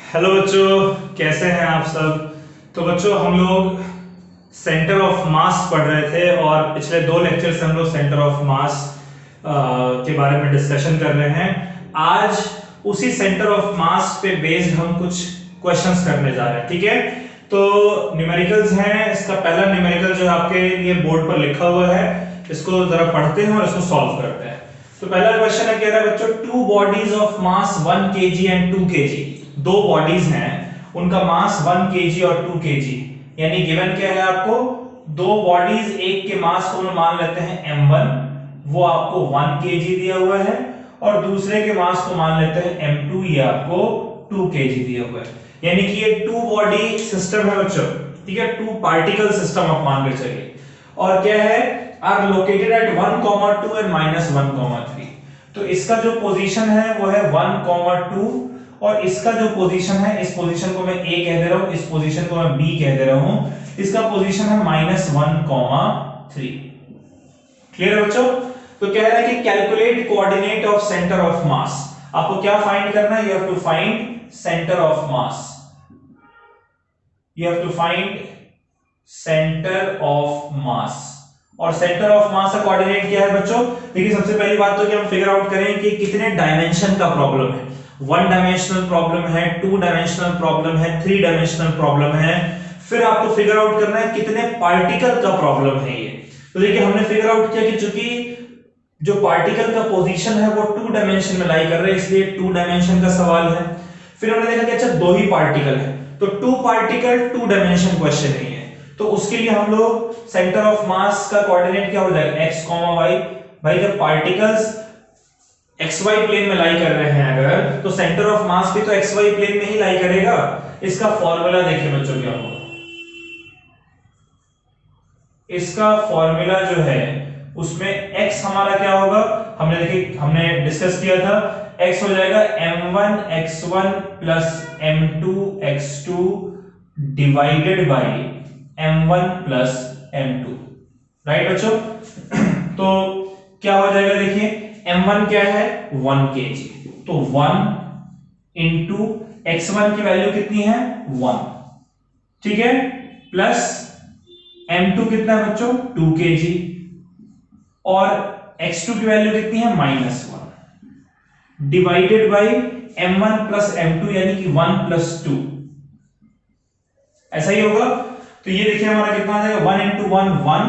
Hello बच्चों, कैसे हैं आप सब। तो बच्चों हम लोग सेंटर ऑफ मास पढ़ रहे थे और पिछले 2 लेक्चर से हम लोग सेंटर ऑफ मास के बारे में डिस्कशन कर रहे हैं। आज उसी सेंटर ऑफ मास पे बेस्ड हम कुछ क्वेश्चंस करने जा रहे हैं, ठीक है। तो न्यूमेरिकल्स हैं। इसका पहला न्यूमेरिकल जो आपके लिए बोर्ड पर लिखा हुआ है, इसको जरा पढ़ते हैं और इसको सॉल्व करते हैं। तो पहला क्वेश्चन है, कह रहा है बच्चों, two bodies of mass 1 kg and 2 kg। दो बॉडीज हैं, उनका मास 1 kg और 2 kg, यानी गिवन क्या है आपको, दो बॉडीज, एक के मास को हम मान लेते हैं m1, वो आपको 1 kg दिया हुआ है, और दूसरे के मास को मान लेते हैं m2, ये आपको 2 kg दिया हुआ है। यानी कि ये टू बॉडी सिस्टम है बच्चों, ठीक है, टू पार्टिकल सिस्टम आप मान के चलिए। और क्या है, आर लोकेटेड एट 1, 2 एंड -1, 3। तो इसका जो पोजीशन है वो है 1, 2, और इसका जो पोजीशन है, इस पोजीशन को मैं A कह दे रहा हूं, इस पोजीशन को मैं B कह दे रहा हूं। इसका पोजीशन है -1, 3। क्लियर है बच्चों। तो कह रहा है कि calculate coordinate of centre of mass. आपको क्या फाइंड करना है, you have to find centre of mass. You have to find centre of mass. और सेंटर ऑफ मास का कोऑर्डिनेट क्या है बच्चों। देखिए, सबसे पहली बात तो कि हम फिगर आउट करें कि कितने डायमेंशन का प्रॉब्लम है। 1 डायमेंशनल प्रॉब्लम है, 2 डायमेंशनल प्रॉब्लम है, 3 डायमेंशनल प्रॉब्लम है। फिर आपको फिगर आउट करना है कितने पार्टिकल का प्रॉब्लम है ये। तो देखिए, हमने फिगर आउट किया कि चूंकि जो पार्टिकल का पोजीशन है वो 2 डायमेंशन में लाई कर रहे हैं, इसलिए 2 डायमेंशन का सवाल है। फिर हमने देखा कि अच्छा 2 ही पार्टिकल है, तो 2 पार्टिकल 2 डायमेंशन क्वेश्चन नहीं है। तो उसके लिए हम लोग सेंटर ऑफ मास का कोऑर्डिनेट क्या हो जाएगा, x, y। भाई जब पार्टिकल्स xy प्लेन में लाई कर रहे हैं अगर, तो सेंटर ऑफ मास भी तो xy प्लेन में ही लाई करेगा। इसका फॉर्मूला देखिए बच्चों क्या होगा। इसका फॉर्मूला जो है उसमें x हमारा क्या होगा, हमने डिस्कस किया था, x हो जाएगा m1 x1 plus m2 x2 divided by m1 plus m2। Right बच्चों। तो क्या हो जाएगा, देखिए m1 क्या है 1 kg, तो 1 इंटू x1 की वैल्यू कितनी है 1, ठीक है, प्लस m2 कितना है बच्चों 2 kg, और x2 की वैल्यू कितनी है -1, divided by m1 plus m2 यानी कि 1 प्लस 2। ऐसा ही होगा। तो ये देखिए हमारा कितना आ जाएगा, 1 इंटू 1 1,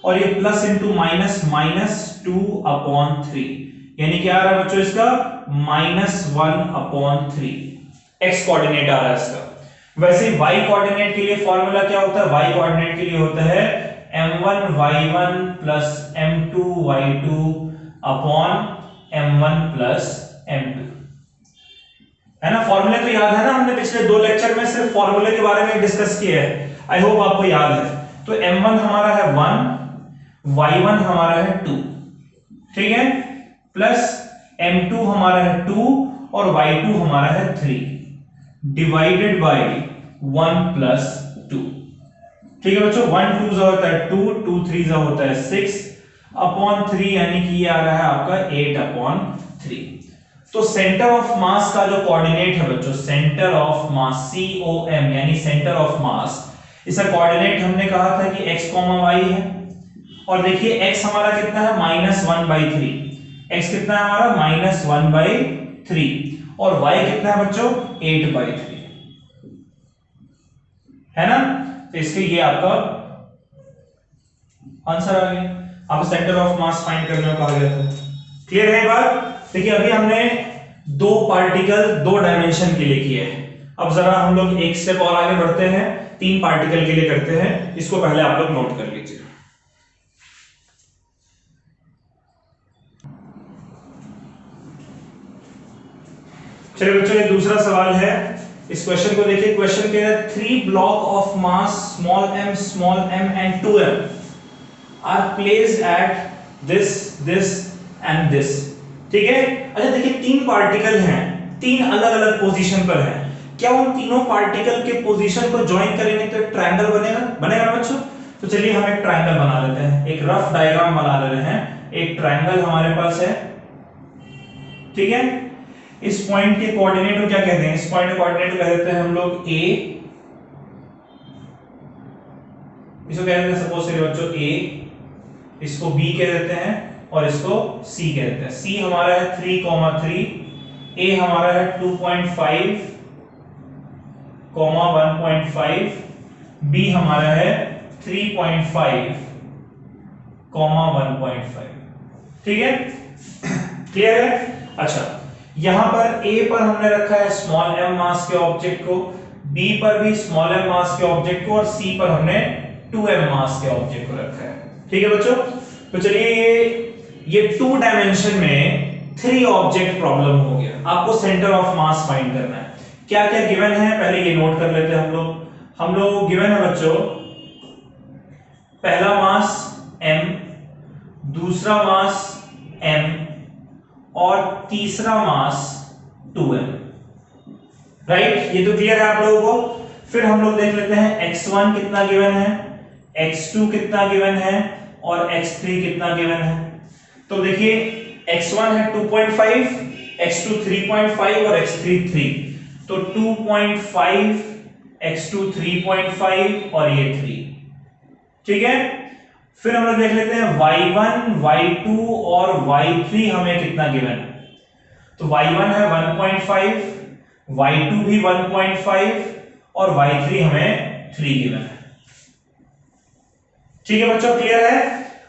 और ये प्लस इंटू माइनस -2/3, यानी क्या आ रहा है बच्चों इसका -1/3। x कोऑर्डिनेट आ रहा है इसका। वैसे y कोऑर्डिनेट के लिए फॉर्मूला क्या होता है, y कोऑर्डिनेट के लिए होता है m1 y1 plus m2 y2 upon m1 plus m2, है ना। फॉर्मूले तो याद है ना, हमने पिछले 2 लेक्चर में सिर्फ फॉर्मूले के बारे में डिस्कस किया है, आई होप आपको याद है। तो m1 हमारा है 1, y1 हमारा है 2, ठीक है, प्लस m2 हमारा है 2 और y2 हमारा है 3, डिवाइडेड बाय 1 प्लस 2। ठीक है बच्चों, 1 2 जा होता है 2, 2 3 जा होता है 6 अपॉन 3, यानी कि ये आ रहा है आपका 8/3। तो सेंटर ऑफ मास का जो कोऑर्डिनेट है बच्चों, सेंटर ऑफ मास COM यानी सेंटर ऑफ मास, इसका कोऑर्डिनेट हमने कहा था कि x, y है। और देखिए x हमारा कितना है -1/3, x कितना है हमारा -1/3, और y कितना है बच्चों 8/3, है ना। तो इसके ये आपका आंसर आ गया। आप सेंटर ऑफ मास फाइंड करने को कहा गया था। क्लियर है बात। देखिए अभी हमने 2 पार्टिकल 2 डायमेंशन के लिए किए हैं। अब जरा हम लोग एक स्टेप और आगे बढ़ते हैं, 3 पार्टिकल के लिए करते हैं। इसको पहले आप लोग नोट कर लीजिए। चलिए बच्चों, ये दूसरा सवाल है। इस क्वेश्चन को देखिए। क्वेश्चन कह रहा है 3 block of mass small m and 2m are placed at this and this. ठीक है। अच्छा देखिए, 3 पार्टिकल हैं, 3 अलग अलग पोजीशन पर हैं। क्या उन तीनों पार्टिकल के पोजीशन को ज्वाइन करेंगे तो एक ट्रायंगल बनेगा ना बच्चों। तो चलिए हम एक ट्रायंगल बना लेते हैं, एक रफ डायग्राम बना ले रहे हैं। एक ट्रायंगल हमारे पास है, ठीक है। इस पॉइंट के कोऑर्डिनेट को क्या कहते हैं? इस पॉइंट के कोऑर्डिनेट को कह देते हैं हम लोग ए, इसको कह देते हैं सपोज करिए बच्चों ए, इसको बी कह देते हैं और इसको सी कह देते हैं। सी हमारा है 3,3, ए हमारा है 2.5, 1.5, बी हमारा है 3.5, 1.5। ठीक है, क्लियर है? अच्छा, यहां पर ए पर हमने रखा है स्मॉल एम मास के ऑब्जेक्ट को, बी पर भी स्मॉल एम मास के ऑब्जेक्ट को और सी पर हमने 2m मास के ऑब्जेक्ट को रखा है। ठीक है बच्चों, तो चलिए ये 2 डायमेंशन में 3 ऑब्जेक्ट प्रॉब्लम हो गया। आपको सेंटर ऑफ मास फाइंड करना है। क्या क्या गिवन है पहले ये नोट कर लेते हैं हम लोग गिवन है बच्चों, पहला मास m, दूसरा मास m और तीसरा मास 2m। राइट, ये तो क्लियर है आप लोगों को। फिर हम लोग देख लेते हैं x1 कितना गिवन है, x2 कितना गिवन है और x3 कितना गिवन है। तो देखिए x1 है 2.5, x2 3.5 और x3 3, तो 2.5, x2 3.5 और ये 3। ठीक है, फिर हम लोग देख लेते हैं y1, y2 और y3 हमें कितना गिवन है। तो y1 है 1.5, y2 भी 1.5 और y3 हमें 3 गिवन है। ठीक है बच्चों, क्लियर है?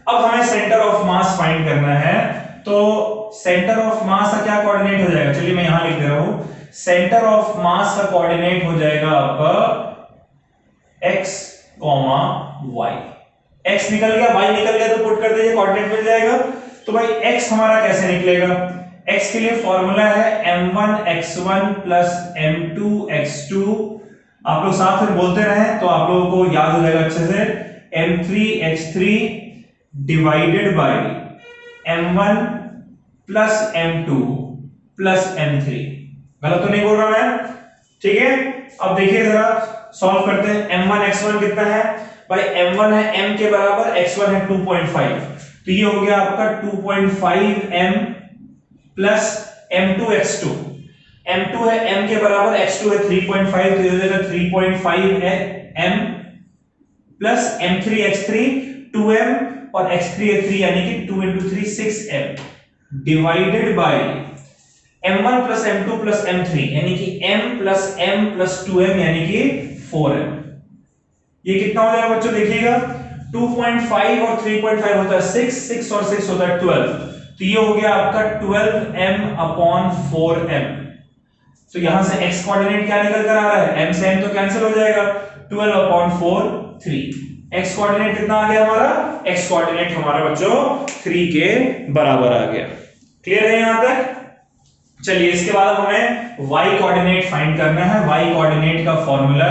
अब हमें सेंटर ऑफ मास फाइंड करना है। तो सेंटर ऑफ मास का क्या कोऑर्डिनेट हो जाएगा? चलिए मैं यहां लिख दे रहा हूं, सेंटर ऑफ मास का कोऑर्डिनेट हो जाएगा आपका x, y। x निकल गया, y निकल गया तो पुट कर दीजिए, कोऑर्डिनेट मिल जाएगा। तो भाई x हमारा कैसे निकलेगा? x के लिए फॉर्मूला है m1x1 प्लस m2x2। आप लोग साथ में बोलते रहे तो आप लोगों को याद हो जाएगा अच्छे से। m3x3 divided by m1 plus m2 plus m3। गलत तो नहीं बोल रहा मैं? ठीक है, अब देखिए जरा सॉल्व करते हैं। m1x1 कितना है भाई? m1 है m के बराबर, x1 है 2.5, तो ये हो गया आपका 2.5m प्लस m2x2। m2 है m के बराबर, x2 है 3.5, तो ये हो जाएगा 3.5m प्लस m3x3 2m और x3 है 3, यानी कि 2 into 3 6m divided by m1 plus m2 plus m3, यानी कि m plus m plus 2m यानी कि 4m। ये कितना हो जाएगा बच्चों? देखिएगा 2.5 और 3.5 होता है 6, 6 और 6 होता है 12, तो ये हो गया आपका 12m अपॉन 4m। तो यहां से x कोऑर्डिनेट क्या निकल कर आ रहा है? m से m तो कैंसिल हो जाएगा, 12 अपॉन 4 3। x कोऑर्डिनेट कितना आ गया हमारा? x कोऑर्डिनेट हमारा बच्चों 3 के बराबर आ गया। क्लियर है यहां तक? चलिए इसके बाद हमें y कोऑर्डिनेट फाइंड करना है। y कोऑर्डिनेट का फॉर्मूला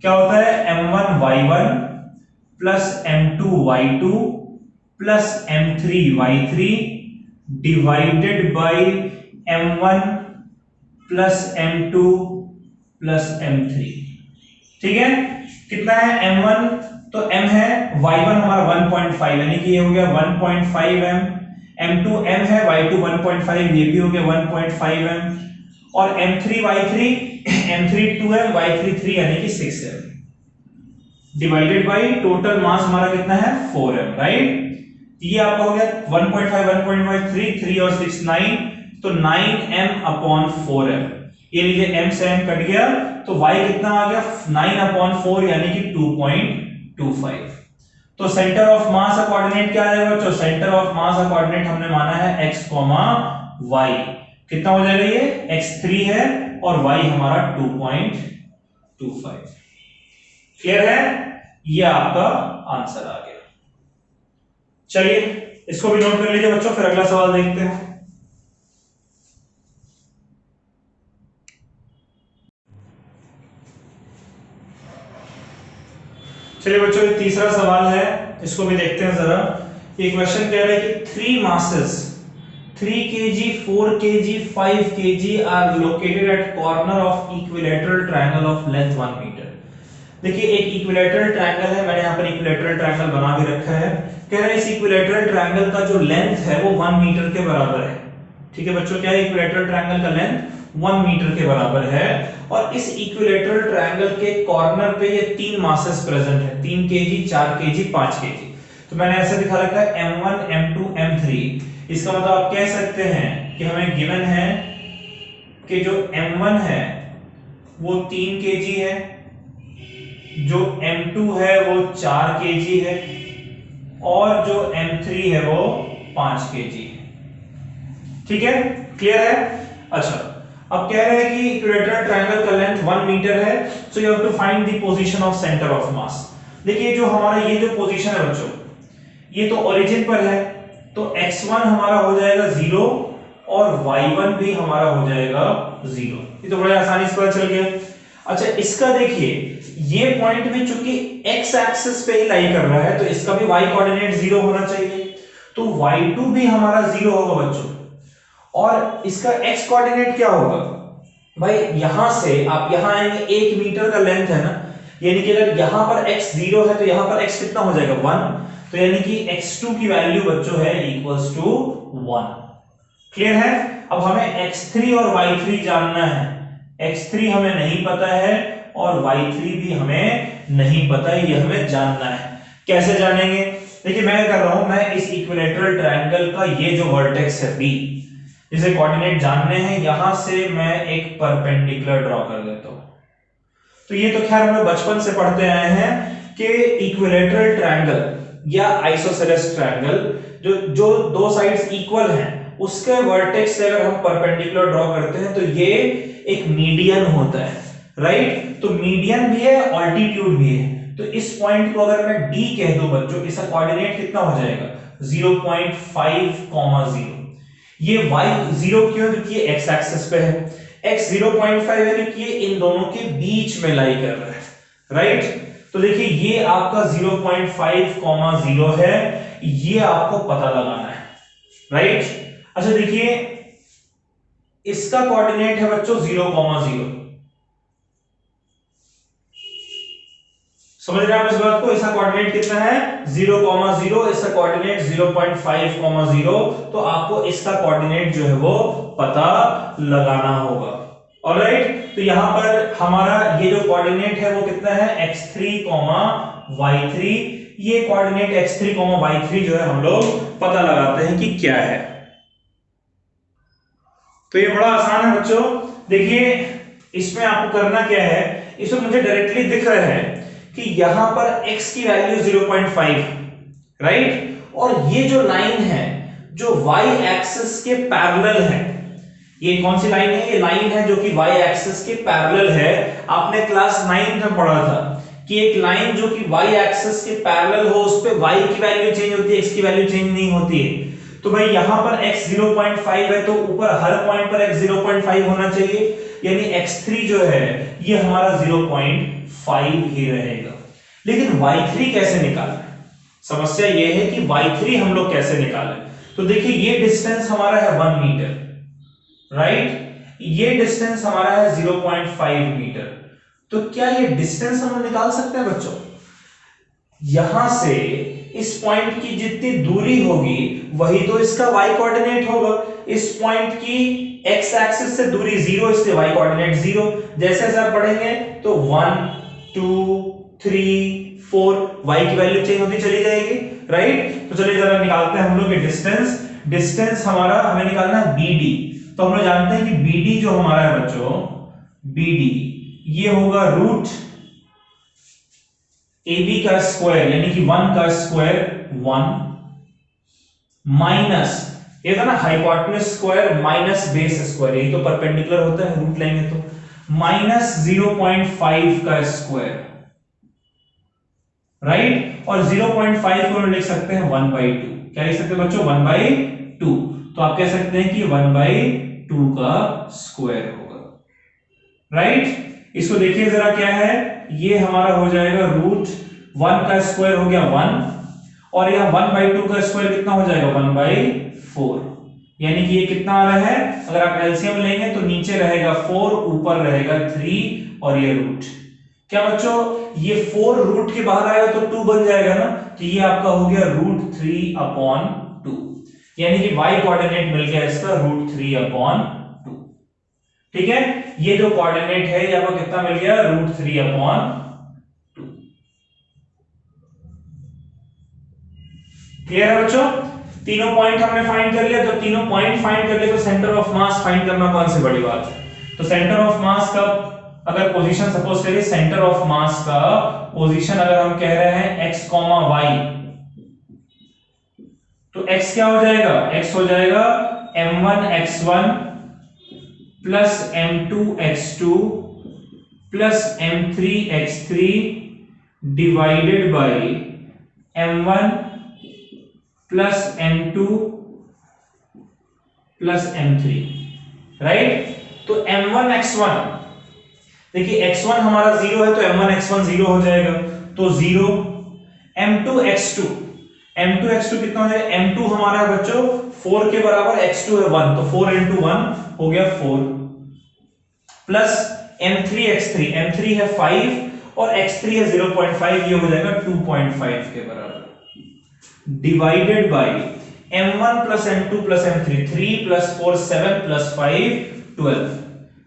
क्या होता है? m1y1 plus m2y2 plus m3y3 divided by m1 plus m2 plus m3। ठीक है, कितना है m1? तो m है, y1 हमारा 1.5, यानी कि ये हो गया 1.5m, m2 m है, y2 1.5, ये भी हो गया 1.5m, और m3y3 m3 2m, y3 3, यानी कि 6m divided by total mass हमारा कितना है? 4m। राइट, ये आपका हो गया 1.5 1.5 3 और 6 9, तो 9m अपॉन 4m। ये लीजिए m से m कट गया, तो y कितना आ गया? 9 अपॉन 4 यानी कि 2.25। तो सेंटर ऑफ मास का कोऑर्डिनेट क्या आ जाएगा बच्चों? सेंटर ऑफ मास का कोऑर्डिनेट हमने माना है x, y। कितना हो जाएगा? ये x3 है और y हमारा 2.25। क्लियर है? ये आपका आंसर आ गया। चलिए इसको भी नोट कर लीजिए बच्चों, फिर अगला सवाल देखते हैं। चलिए बच्चों, ये तीसरा सवाल है, इसको भी देखते हैं जरा। ये क्वेश्चन कह रहा है कि 3 masses 3 kg, 4 kg, 5 kg are located at corner of equilateral triangle of length 1 metre. देखिए एक इक्विलैटरल ट्रायंगल है, मैंने यहाँ पर इक्विलैटरल ट्रायंगल बना भी रखा है। कह रहा है इस इक्विलैटरल ट्रायंगल का जो लेंथ है वो 1 मीटर के बराबर है। ठीक है बच्चों, क्या है इक्विलैटरल ट्रायंगल का लेंथ 1 मीटर के बराबर है और इस इक्विलैटरल ट्रायंगल के कॉर्नर पे ये 3 मासेस प्रेजेंट है, 3 केजी, 4 केजी, 5 केजी। तो मैंने ऐसा दिखा रखा है m1 m2 m3। इसका मतलब आप कह सकते हैं कि हमें गिवन है कि जो m1 है वो 3 केजी है, जो m2 है वो 4 केजी है और जो m3 है वो 5 केजी है। ठीक है, क्लियर है। अच्छा, अब कह रहे हैं कि इक्विलैटरल ट्रायंगल का लेंथ 1 मीटर है, so you have to find the position of centre of mass. देखिए जो हमारा ये जो पोजीशन है बच्चों, ये तो ओरिजिन पर है, तो x1 हमारा हो जाएगा 0 और y1 भी हमारा हो जाएगा 0। ये तो बड़े आसानी से पता चल गया। अच्छा, इसका देखिए ये पॉइंट भी चूंकि x एक्सिस पे ही लाई कर रहा है तो इसका भी y कोऑर्डिनेट 0 होना चाहिए, तो y2 भी हमारा 0 होगा बच्चों। और इसका x कोऑर्डिनेट क्या होगा भाई, यहां से आप यहां आएंगे, 1 मीटर का लेंथ है ना, यानी कि अगर यहां पर x 0 है तो यहां पर x कितना हो जाएगा 1, तो यानी कि x2 की वैल्यू बच्चों है इक्वल्स टू 1। क्लियर है। अब हमें x3 और y3 जानना है, x3 हमें नहीं पता है और y3 भी हमें नहीं पता है, ये हमें जानना है। कैसे जानेंगे, देखिए मैं कर रहा हूं, मैं इस इक्विलैटरल ट्रायंगल का ये जो वर्टेक्स है b, जिसे कोऑर्डिनेट जानने हैं, यहां से मैं एक परपेंडिकुलर ड्रॉ कर देता हूं। तो ये तो खैर हम लोग बचपन से पढ़ते आए हैं कि इक्विलैटरल ट्रायंगल या आइसोसेलेस ट्रायंगल जो दो साइड्स इक्वल हैं उसके वर्टेक्स से अगर हम परपेंडिकुलर ड्रॉ करते हैं तो ये एक मीडियन होता है, राइट। तो मीडियन भी है, ऑल्टीट्यूड भी है। तो इस पॉइंट को अगर मैं d कह दूं बच्चों, इसका कोऑर्डिनेट कितना हो जाएगा 0.5, 0। ये y 0 क्यों, क्योंकि ये x एक्सिस पे है, x 0.5 है क्योंकि ये इन दोनों के बीच में लाई कर रहा है, राइट। तो देखिए ये आपका 0.5, 0 है, ये आपको पता लगाना है, राइट। अच्छा देखिए इसका कोऑर्डिनेट है बच्चों 0,0। समझ रहे हैं आप इस बात को, इसका कोऑर्डिनेट कितना है 0,0, इसका कोऑर्डिनेट 0.5, 0। तो आपको इसका कोऑर्डिनेट जो है वो पता लगाना होगा। ऑलराइट, तो यहां पर हमारा ये जो कोऑर्डिनेट है वो कितना है x3, y3। ये कोऑर्डिनेट x3, y3 जो है हम लोग पता लगाते हैं कि क्या है। तो ये बड़ा आसान है बच्चों। देखिए इसमें आपको करना क्या है, इसमें मुझे डायरेक्टली दिख रहा है कि यहां पर x की वैल्यू 0.5, राइट। और ये जो लाइन है जो y एक्सिस के पैरेलल है, ये कौन सी लाइन है, ये लाइन है जो कि y एक्सिस के पैरेलल है। आपने क्लास 9 में पढ़ा था कि एक लाइन जो कि y एक्सिस के पैरेलल हो उस पे y की वैल्यू चेंज होती है, x की वैल्यू चेंज नहीं होती है। तो भाई यहां पर x 0.5 है तो ऊपर हर पॉइंट पर x 0.5 होना चाहिए, यानी x3 जो है ये हमारा 0.5 ही रहेगा। लेकिन y3 कैसे निकालें, समस्या ये है कि y3 हम लोग कैसे निकालें। तो देखिए ये डिस्टेंस हमारा है 1 मीटर, राइट। ये डिस्टेंस हमारा है 0.5 मीटर। तो क्या ये डिस्टेंस हम निकाल सकते हैं बच्चों, यहां से इस पॉइंट की जितनी दूरी होगी वही तो इसका y कोऑर्डिनेट होगा। इस पॉइंट की x एक्सिस से दूरी 0, इसलिए y कोऑर्डिनेट 0। जैसे जैसे आप पढ़ेंगे तो 1 2 3 4 y की वैल्यू चेंज होती चली जाएगी, राइट। तो चलिए जरा निकालते हैं हम लोग ये डिस्टेंस हमारा हमें निकालना है BD। तो हम लोग जानते हैं कि BD जो हमारा है बच्चों, BD ये होगा रूट AB का स्क्वायर यानी कि 1 का स्क्वायर 1 माइनस ये था ना hypotenuse square minus base square, यही तो परपेंडिकुलर होता है, रूट लेंगे तो माइनस 0.5 का स्क्वायर, राइट। और 0.5 को लिख सकते हैं 1/2। क्या लिख सकते हैं बच्चों 1/2। तो आप कह सकते हैं कि 1/2 का स्क्वायर होगा, राइट। इसको देखिए जरा क्या है, ये हमारा हो जाएगा रूट 1 का स्क्वायर हो गया 1 और यह 1/2 का स्क्वायर कितना हो जाएगा 1/4, यानी कि ये कितना आ रहा है, अगर आप एलसीएम लेंगे तो नीचे रहेगा 4 ऊपर रहेगा 3 और ये रूट। क्या बच्चों ये 4 रूट के बाहर आएगा तो 2 बन जाएगा ना, तो ये आपका हो गया √3/2। यानी कि y कोऑर्डिनेट मिल गया इसका √3/2। ठीक है, ये जो कोऑर्डिनेट है ये आपको कितना मिल गया, √3/2। क्लियर है बच्चों? तीनों पॉइंट हमने फाइंड कर लिया। तो तीनों पॉइंट फाइंड कर लिए तो सेंटर ऑफ मास फाइंड करना कौन सी बड़ी बात है। तो सेंटर ऑफ मास का अगर पोजीशन सपोज करिए, सेंटर ऑफ मास का पोजीशन अगर हम कह रहे हैं x, y, तो x क्या हो जाएगा, x हो जाएगा m1x1 plus m2x2 plus m3x3 divided by m1 plus m2 plus m3, right. तो m1x1, देखिए x1 हमारा 0 है तो m1x1 0 हो जाएगा, तो 0। m2x2, m2x2 कितना हो जाएगा, m2 हमारा बच्चों 4 के बराबर, x2 है 1, तो 4 into 1 हो गया 4, प्लस m3x3, m3 है 5 और x3 है 0.5, ये हो जाएगा 2.5 के बराबर, divided by m1 plus m2 plus m3, 3 plus 4 7 plus 5 12,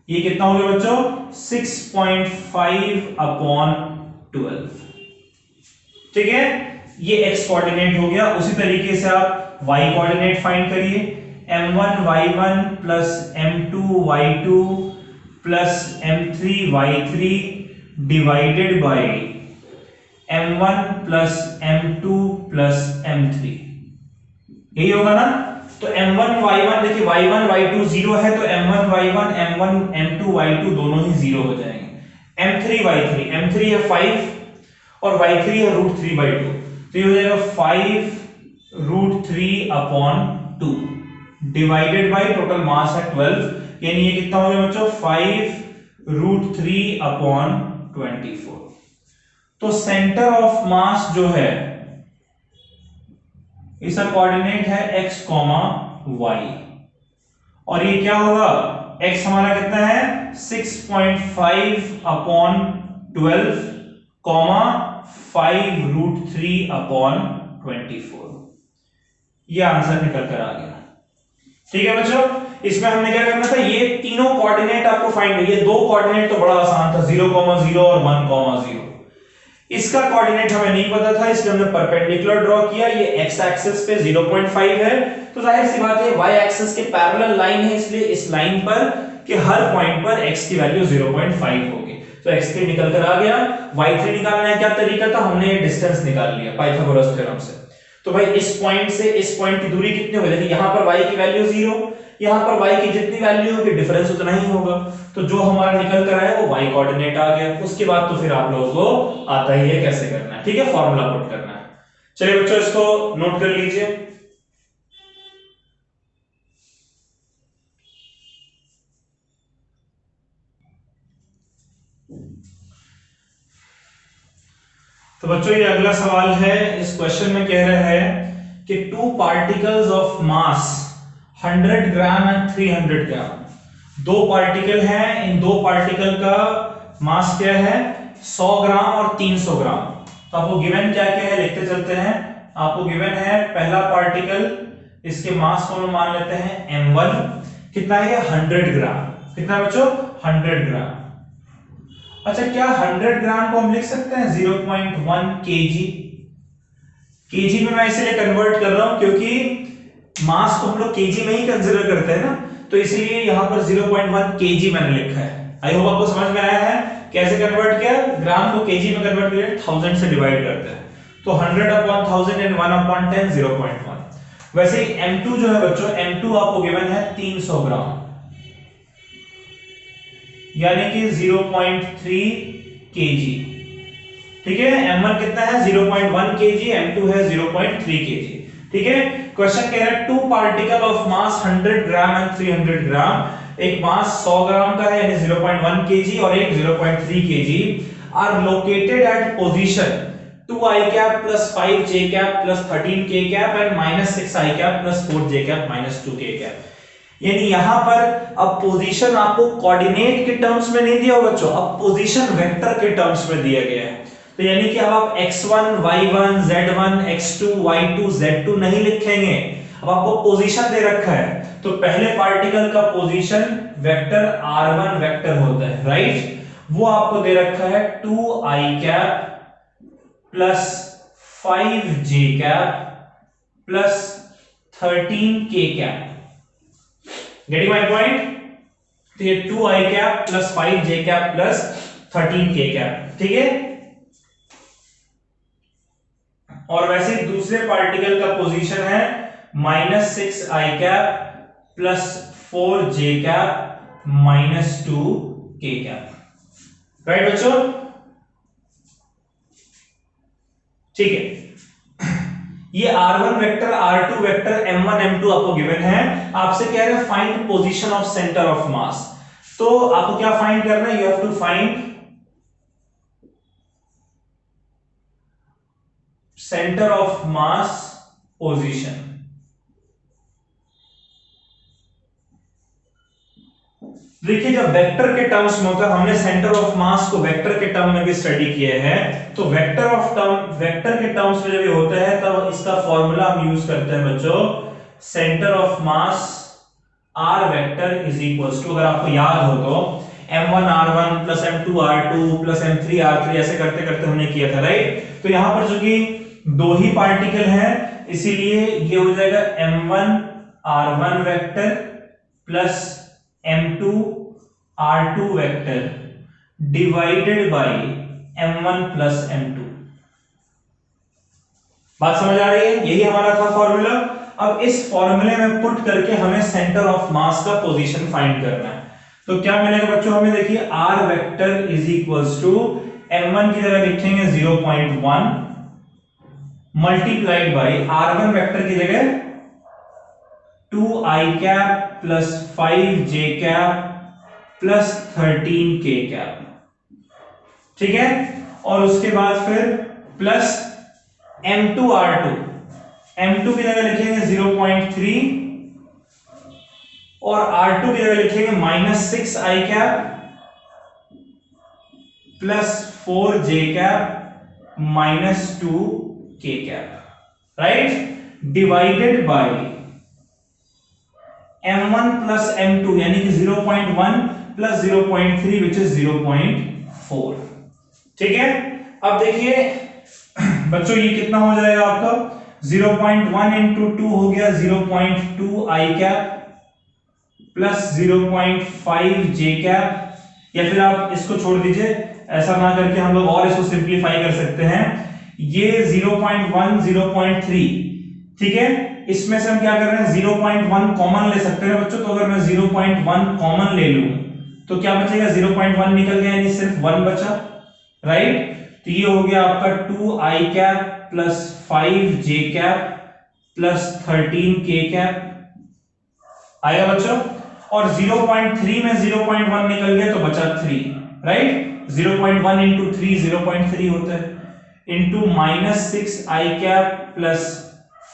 ये कितना हो गया बच्चों, 6.5/12। ठीक है, ये x कोऑर्डिनेट हो गया। उसी तरीके से आप y कोऑर्डिनेट फाइंड करिए, m1y1 plus m2y2 plus m3y3 divided by m1 plus m2 plus m3, यही होगा ना। तो m1 y1, देखिए y1 y2 0 है तो m1 y1 m1 m2 y2 दोनों ही 0 हो जाएंगे। m3 y3, m3 है 5 और y3 है √3/2, तो ये हो जाएगा 5√3/2 डिवाइडेड बाय टोटल मास है 12, यानी ये कितना हो गया बच्चों, 5√3/24। तो सेंटर ऑफ मास जो है इसका कोऑर्डिनेट है x, y, और ये क्या होगा, x हमारा कितना है 6.5/12, 5√3/24, ये आंसर निकल कर आ गया। ठीक है बच्चों, इसमें हमने क्या करना था, ये तीनों कोऑर्डिनेट आपको फाइंड, ये दो कोऑर्डिनेट तो बड़ा आसान था, 0,0 और 1,0। इसका कोऑर्डिनेट हमें नहीं पता था, इसलिए हमने परपेंडिकुलर ड्रॉ किया। ये x एक्सिस पे 0.5 है, तो जाहिर सी बात है y एक्सिस के पैरेलल लाइन है, इसलिए इस लाइन पर कि हर पॉइंट पर x की वैल्यू 0.5 होगी। तो x3 निकल कर आ गया। y3 निकालना है, क्या तरीका था, हमने डिस्टेंस निकाल लिया पाइथागोरस थ्योरम से। तो भाई इस पॉइंट से इस पॉइंट की दूरी कितनी होगी, देखिए यहां पर y की वैल्यू 0, यहां पर y की जितनी वैल्यू होगी डिफरेंस उतना ही होगा, तो जो हमारा निकल कर आया वो y कोऑर्डिनेट आ गया। उसके बाद तो फिर आप लोगों को आता ही है कैसे करना है, ठीक है, फॉर्मूला पुट करना है। चलिए बच्चों इसको नोट कर लीजिए। तो बच्चों ये अगला सवाल है, इस क्वेश्चन में कह रहा है कि two particles of mass 100 gram and 300 ग्राम, दो पार्टिकल हैं, इन दो पार्टिकल का मास क्या है 100 ग्राम और 300 ग्राम। तो आपको गिवन क्या क्या है लिखते चलते हैं। आपको गिवन है पहला पार्टिकल, इसके मास को हम मान लेते हैं m1, कितना है 100 ग्राम, कितना बच्चों 100 ग्राम। अच्छा क्या 100 ग्राम को हम लिख सकते हैं 0.1 kg, केजी में मैं इसलिए कन्वर्ट कर रहा हूं क्योंकि मास को हम लोग केजी में ही कंसीडर करते हैं ना, तो इसलिए यहां पर 0.1 केजी मैंने लिखा है। आई होप आपको समझ में आया है कैसे कन्वर्ट किया, ग्राम को केजी में कन्वर्ट किया 1000 से डिवाइड करते हैं, तो 100/1000 एंड 1/10 0.1। वैसे ही m2 जो है बच्चों, m2 आपको गिवन है 300 ग्राम, यानी कि 0.3 kg, ठीक है। m1 कितना है 0.1 kg, m2 है 0.3 kg, ठीक है। क्वेश्चन कह रहा है two particle of mass 100 gram and 300 gram, एक मास 100 ग्राम का है यानी 0.1 kg और एक 0.3 kg, are located at position 2i cap plus 5j cap plus 13k cap and -6i cap plus 4j cap minus 2k cap। यानी यहां पर अब पोजीशन आपको कोऑर्डिनेट के टर्म्स में नहीं दिया हो बच्चों, अब पोजीशन वेक्टर के टर्म्स में दिया गया है। तो यानी कि अब आप x1 y1 z1 x2 y2 z2 नहीं लिखेंगे, अब आपको पोजीशन दे रखा है, तो पहले पार्टिकल का पोजीशन वेक्टर r1 वेक्टर होता है, राइट? वो आपको दे रखा है 2i cap plus 5j cap plus 13k cap. Getting my point? तो ये 2i cap plus 5j cap plus 13k cap, ठीक है। और वैसे दूसरे पार्टिकल का पोजीशन है -6i cap plus 4j cap minus 2k cap, right बच्चों? ठीक है। ये r1 vector, r2 vector, m1 m2 आपको गिवन है। आपसे कह रहे हैं find position of centre of mass. तो आपको क्या फाइंड करना है? You have to find centre of mass position. देखिए जब वेक्टर के टर्म्स में होता है, हमने सेंटर ऑफ मास को वेक्टर के टर्म में भी स्टडी किया है, तो वेक्टर के टर्म्स में जब ये होता है तब इसका फॉर्मूला हम यूज करते हैं बच्चों, centre of mass r vector is equals to, अगर आपको याद हो तो m1 r1 plus m2 r2 plus m3 r3 ऐसे करते करते हमने किया था, राइट? तो यहां पर चूंकि दो ही पार्टिकल है, इसीलिए ये हो जाएगा m1 r1 vector plus m2 r2 vector divided by m1 plus m2। बात समझ आ रही है? यही हमारा था फॉर्मूला। अब इस फॉर्मूले में पुट करके हमें सेंटर ऑफ मास का पोजीशन फाइंड करना है। तो क्या मिलेगा बच्चों हमें? देखिए r vector is equals to m1 की जगह लिखेंगे 0.1 मल्टीप्लाइड बाय r1 वेक्टर की जगह 2i cap plus 5j cap plus 13k cap, ठीक है। और उसके बाद फिर प्लस m2 r2, m2 की जगह लिखेंगे 0.3 और r2 की जगह लिखेंगे -6i cap plus 4j cap minus 2k cap, right? Divided by m1 plus m2 यानी कि 0.1 प्लस 0.3 विच इज 0.4, ठीक है। अब देखिए बच्चों ये कितना हो जाएगा आपका? 0.1 इंटू 2 हो गया 0.2i cap plus 0.5j cap, या फिर आप इसको छोड़ दीजिए, ऐसा ना करके हम लोग और इसको सिंप्लीफाई कर सकते हैं। ये 0.1 0.3, ठीक है। इसमें से हम क्या कर रहे हैं? 0.1 कॉमन ले सकते हैं बच्चों। तो अगर मैं 0.1 कॉमन ले लूं तो क्या बचेगा? 0.1 निकल गया यानी सिर्फ 1 बचा, राइट? तो ये हो गया आपका 2i cap plus 5j cap plus 13k cap आएगा बच्चों। और 0.3 में 0.1 निकल गया तो बचा 3, राइट? 0.1 इंटू 3 0.3 होता है, into -6i cap plus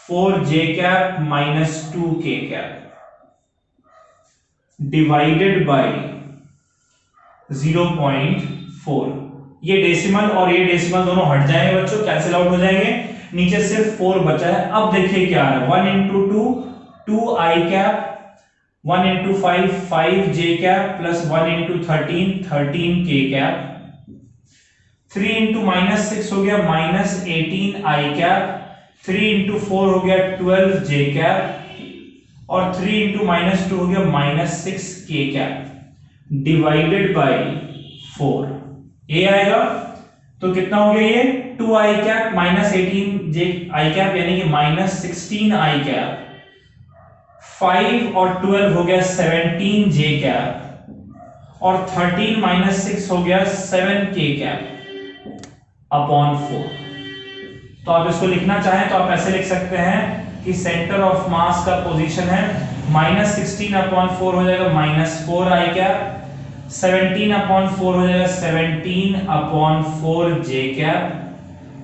4j cap minus 2k cap divided by 0.4। ये डेसिमल और ये डेसिमल दोनों हट जाएंगे बच्चों, कैंसिल आउट हो जाएंगे, नीचे सिर्फ 4 बचा है। अब देखिए क्या है? 1 into 2 2i cap, 1 into 5 5j cap plus 1 into 13 13k cap, 3 into -6 हो गया -18i कैप, 3 इंटू 4 हो गया 12j कैप और 3 इंटू -2 हो गया -6k कैप डिवाइडेड बाय 4। ये आएगा तो कितना हो गया? ये 2i कैप -18j कैप यानी कि -16i कैप, 5 और 12 हो गया 17j कैप और 13 -6 हो गया 7k कैप अपॉन 4। तो आप इसको लिखना चाहें तो आप ऐसे लिख सकते हैं कि सेंटर ऑफ मास का पोजीशन है -16 अपॉन 4 हो जाएगा -4i कैप, 17 अपॉन 4 हो जाएगा 17 अपॉन 4j कैप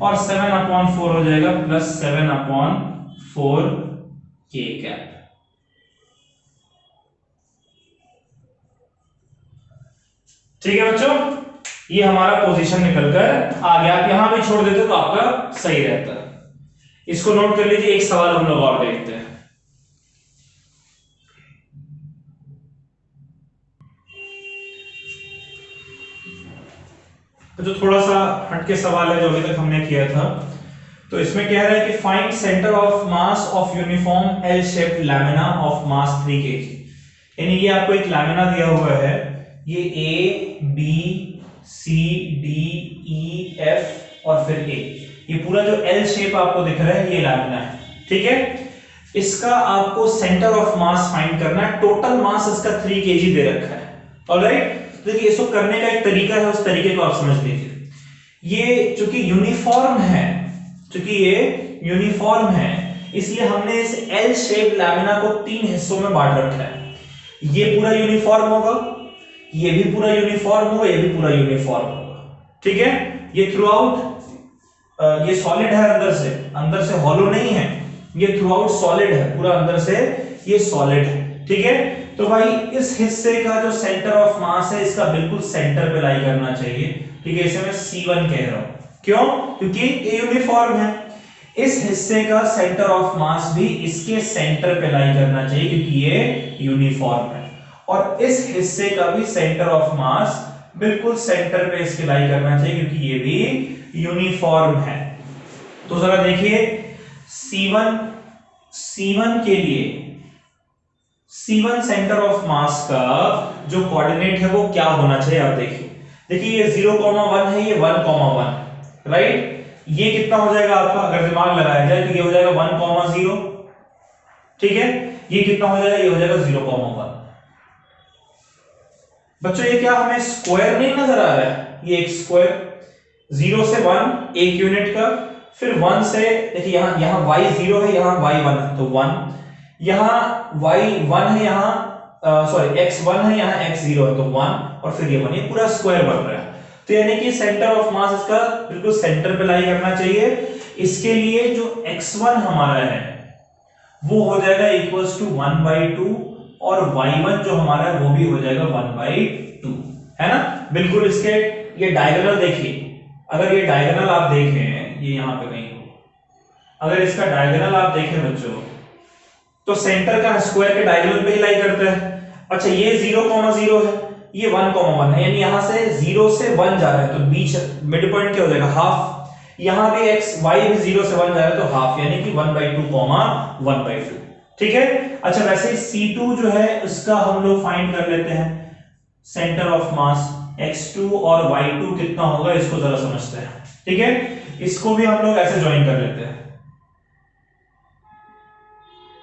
और 7 अपॉन 4 हो जाएगा प्लस 7 अपॉन 4k कैप। ठीक है बच्चों, ये हमारा पोजीशन निकलकर आ गया। आप यहां भी छोड़ देते तो आपका सही रहता। इसको नोट कर लीजिए। एक सवाल हम लोग और देखते हैं। जो थोड़ा सा हटके सवाल है जो अभी तक हमने किया था। तो इसमें कह रहा है कि find centre of mass of uniform L shaped lamina of mass 3 kg। यानी ये आपको एक लैमिना दिया हुआ है, ये A B C D E F और फिर ए, ये पूरा जो एल शेप आपको दिख रहा है ये लैमिना है, ठीक है। इसका आपको सेंटर ऑफ मास फाइंड करना है। टोटल मास इसका 3 kg दे रखा है, ऑलराइट। देखिए इसको करने का एक तरीका है, उस तरीके को आप समझ लीजिए। ये चूंकि यूनिफॉर्म है, चूंकि ये यूनिफॉर्म है, इसलिए हमने इस एल शेप लैमिना को 3 हिस्सों में बांट रखा है। ये पूरा यूनिफॉर्म होगा, ये भी पूरा यूनिफॉर्म होगा, ये भी पूरा यूनिफॉर्म होगा, ठीक है। ये थ्रू आउट ये सॉलिड है, अंदर से हॉलो नहीं है, ये थ्रू आउट सॉलिड है, पूरा अंदर से ये सॉलिड है, ठीक है। तो भाई इस हिस्से का जो सेंटर ऑफ मास है इसका बिल्कुल सेंटर पे लाई करना चाहिए, ठीक है। इसे मैं C1 कह रहा हूं, क्यों? क्योंकि ये यूनिफॉर्म है। इस हिस्से का सेंटर ऑफ मास भी इसके सेंटर पे लाई करना चाहिए क्योंकि ये यूनिफॉर्म है, और इस हिस्से का भी सेंटर ऑफ मास बिल्कुल सेंटर पे इसके लाई करना चाहिए क्योंकि ये भी यूनिफॉर्म है। तो जरा देखिए C1 के लिए C1 सेंटर ऑफ मास का जो कोऑर्डिनेट है वो क्या होना चाहिए, आप देखिए ये 0,1 है, ये 1,1, राइट। ये कितना हो जाएगा आपका, अगर दिमाग लगाया जाए तो ये हो जाएगा 1,0, ठीक है। ये कितना हो जाएगा, ये हो जाएगा 0,1। बच्चों ये क्या हमें स्क्वायर नहीं नजर आ रहा है, ये एक स्क्वायर, 0 से 1 एक यूनिट का, फिर 1 से देखिए यहां y 0 है, यहां y 1 है तो 1, यहां y 1 है, यहां सॉरी x 1 है, यहां x 0 है तो 1, और फिर ये 1, ये पूरा स्क्वायर बन रहा है। तो यानी कि सेंटर ऑफ मास इसका बिल्कुल सेंटर पे लाई करना चाहिए। इसके लिए जो x1 हमारा है वो हो जाएगा इक्वल्स टू 1/2, और y1 जो हमारा है वो भी हो जाएगा 1/2, है ना। बिल्कुल इसके ये डायगोनल देखिए, अगर ये डायगोनल आप देखें, ये यहां पे कहीं हो, अगर इसका डायगोनल आप देखें बच्चों तो सेंटर का स्क्वायर के डायगोनल पे ही लाई करता है। अच्छा ये 0,0 है, ये 1,1 है, यानी यहां से 0 से 1 जा रहा है तो बीच मिड पॉइंट क्या हो जाएगा, हाफ। यहां भी x y भी 0 से 1 जा रहा है तो हाफ, यानी कि 1/2, 1/2, ठीक है। अच्छा वैसे C2 जो है उसका हम लोग फाइंड कर लेते हैं, सेंटर ऑफ मास x2 और y2 कितना होगा इसको जरा समझते हैं, ठीक है। इसको भी हम लोग ऐसे ज्वाइन कर लेते हैं,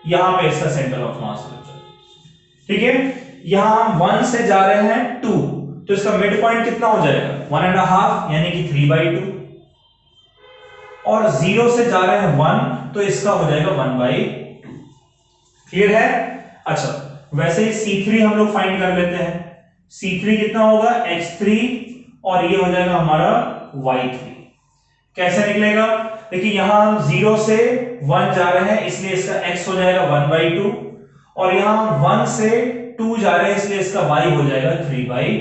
यहां पे इसका सेंटर ऑफ मास है, ठीक है। यहां हम 1 से जा रहे हैं 2, तो इसका मिड पॉइंट कितना हो जाएगा 1.5, यानी कि 3/2, और 0 से जा रहे हैं 1 तो इसका हो जाएगा 1/2, क्लियर है। अच्छा वैसे ही C3 हम लोग फाइंड कर लेते हैं, C3 कितना होगा x3, और ये हो जाएगा हमारा y3। कैसे निकलेगा, देखिए यहां हम 0 से 1 जा रहे हैं इसलिए इसका x हो जाएगा 1/2, और यहां हम 1 से 2 जा रहे हैं इसलिए इसका y हो जाएगा 3/2।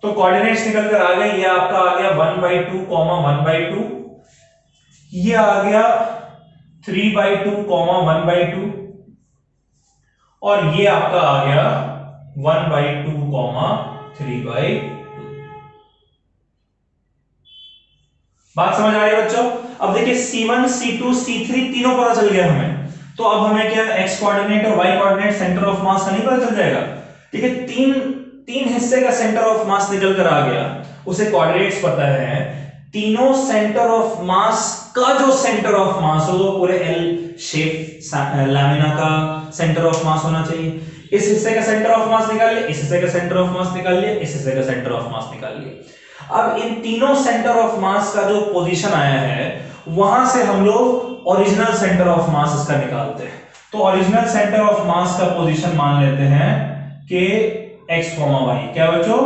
तो कोऑर्डिनेट्स निकल कर आ गए, ये आपका आ गया 1/2, 1/2, ये आ गया 3/2, 1/2, और ये आपका आ गया 1/2, 3/2। बात समझ आ रही है बच्चों। अब देखिए C1, C2, C3 तीनों पता चल गया हमें, तो अब हमें क्या x कोऑर्डिनेट और y कोऑर्डिनेट सेंटर ऑफ मास का नहीं पता चल जाएगा, ठीक है। तीन हिस्से का सेंटर ऑफ मास निकल कर आ गया, उसे कोऑर्डिनेट्स पता है, तीनों सेंटर ऑफ मास का जो सेंटर ऑफ मास हो वो पूरे एल शेप लैमिना का सेंटर ऑफ मास होना चाहिए। इस हिस्से का सेंटर ऑफ मास निकाल लिया, इस हिस्से का सेंटर ऑफ मास निकाल लिया, इस हिस्से का सेंटर ऑफ मास निकाल लिया। अब इन तीनों सेंटर ऑफ मास का जो पोजीशन आया है वहां से हम लोग ओरिजिनल सेंटर ऑफ मास इसका निकालते हैं। तो ओरिजिनल सेंटर ऑफ मास का पोजीशन मान लेते हैं कि x, y। क्या बच्चों,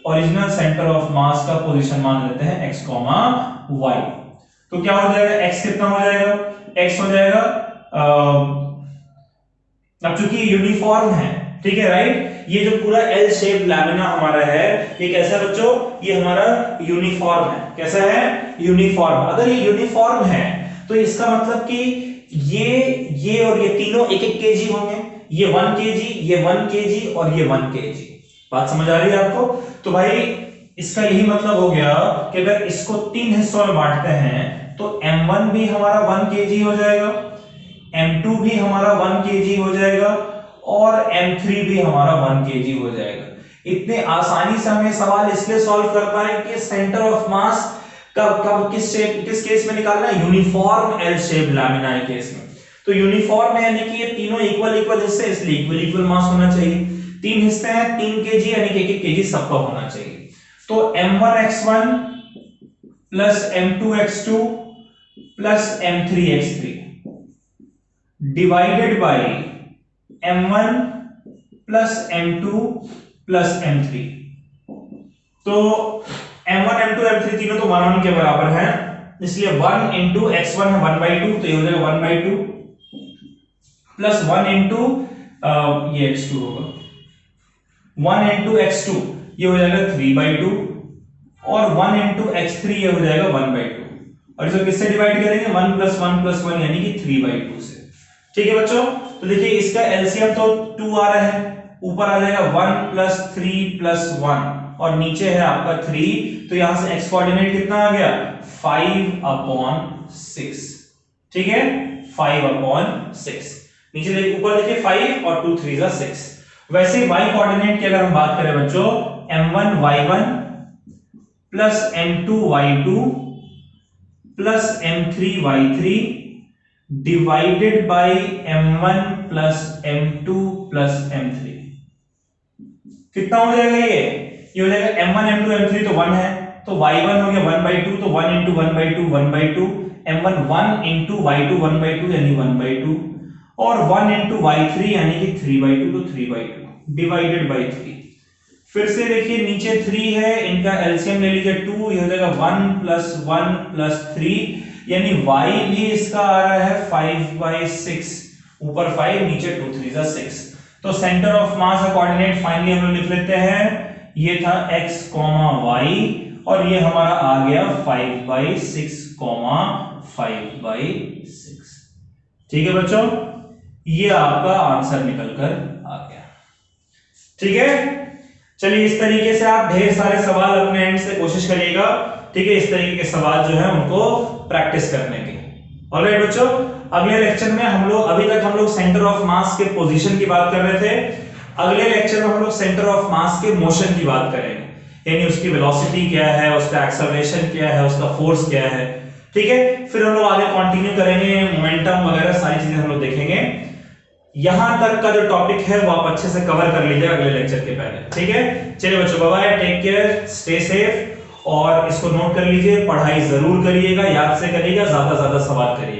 ओरिजिनल सेंटर ऑफ मास का पोजीशन मान लेते हैं x, y। तो क्या हो जाएगा, x कितना हो जाएगा, x हो जाएगा अब चूंकि यूनिफॉर्म है, ठीक है, राइट। ये जो पूरा एल शेप लैमिना हमारा है ये कैसा है बच्चों, ये हमारा यूनिफॉर्म है। कैसा है, यूनिफॉर्म। अगर ये यूनिफॉर्म है तो इसका मतलब कि ये और ये तीनों 1-1 kg होंगे, ये 1 kg, ये 1 kg और ये 1 kg। बात समझ आ रही है आपको। तो भाई इसका यही मतलब हो गया कि अगर इसको 3 हिस्सों में बांटते हैं तो m1 भी हमारा 1 kg हो जाएगा, m2 भी हमारा 1 kg हो जाएगा और m3 भी हमारा 1 kg हो जाएगा। इतने आसानी से हमें सवाल इसलिए सॉल्व कर पा रहे हैं कि सेंटर ऑफ मास कब किस केस में निकालना है, uniform L shape lamina case में। तो यूनिफॉर्म है यानी कि ये तीनों इक्वल हिस्से, इसलिए इक्वल मास होना चाहिए। 3 हिस्से हैं 3 kg यानी कि 1 kg सबका होना चाहिए। तो m1x1 plus m2x2 plus m3x3 divided by m1 plus m2 plus m3। तो m1 m2 m3 तीनों तो 1 1 के बराबर हैं, इसलिए 1 into x1 है 1/2, तो ये हो जाएगा 1/2 प्लस 1 into ये x2 होगा 1 into x2 ये हो जाएगा 3/2 और 1 into x3 ये हो जाएगा 1/2। और इसको किससे डिवाइड करेंगे 1 + 1 + 1 यानी कि 3/2 से। ठीक है बच्चों, तो देखिए इसका एलसीएम तो 2 आ रहा है, ऊपर आ जाएगा 1 + 3 + 1 और नीचे है आपका 3, तो यहां से x कोऑर्डिनेट कितना आ गया 5/6। ठीक है 5/6, नीचे देखिए ऊपर देखिए 5 और 2 3 = 6। वैसे y कोऑर्डिनेट की अगर हम बात करें बच्चों m1y1 plus m2y2 plus m3y3 divided by m1 plus m2 plus m3 कितना हो जाएगा ये हो जाएगा m1 m2 m3 तो 1 है, तो y1 हो गया 1/2, तो 1 into 1/2 1/2, m1 1 into y2 1/2 यानी 1/2 और 1 into y3 यानी कि 3/2, तो 3/2 डिवाइडेड बाय 3। फिर से देखिए नीचे 3 है, इनका एलसीएम ले लीजिए 2, ये हो जाएगा 1 + 1 + 3 यानी y भी इसका आ रहा है 5/6, ऊपर 5 नीचे 2 3 = 6। तो सेंटर ऑफ मास का कोऑर्डिनेट फाइनली हम लोग लिख लेते हैं, ये था x, y और ये हमारा आ गया 5/6, 5/6। ठीक है बच्चों, ये आपका आंसर निकलकर आ गया। ठीक है, चलिए इस तरीके से आप ढेर सारे सवाल अपने एंड से कोशिश करिएगा। ठीक है, इस तरीके के सवाल जो है उनको प्रैक्टिस करने के। ऑलराइट बच्चों, अगले लेक्चर में अभी तक हम लोग सेंटर ऑफ मास के पोजीशन की बात कर रहे थे, अगले लेक्चर में हम लोग सेंटर ऑफ मास के मोशन की बात करेंगे, यानी उसकी वेलोसिटी क्या है, उसका एक्सेलरेशन क्या है, उसका फोर्स क्या है। ठीक है, फिर हम लोग आगे कंटिन्यू करेंगे, मोमेंटम वगैरह सारी चीजें हम लोग देखेंगे। यहां तक का जो टॉपिक है वो आप अच्छे से कवर कर लीजिए अगले लेक्चर के पहले। ठीक है, चलिए बच्चों bye bye, take care, stay safe और इसको नोट कर लीजिए, पढ़ाई जरूर करिएगा, याद से करिएगा, ज्यादा सवाल करिएगा।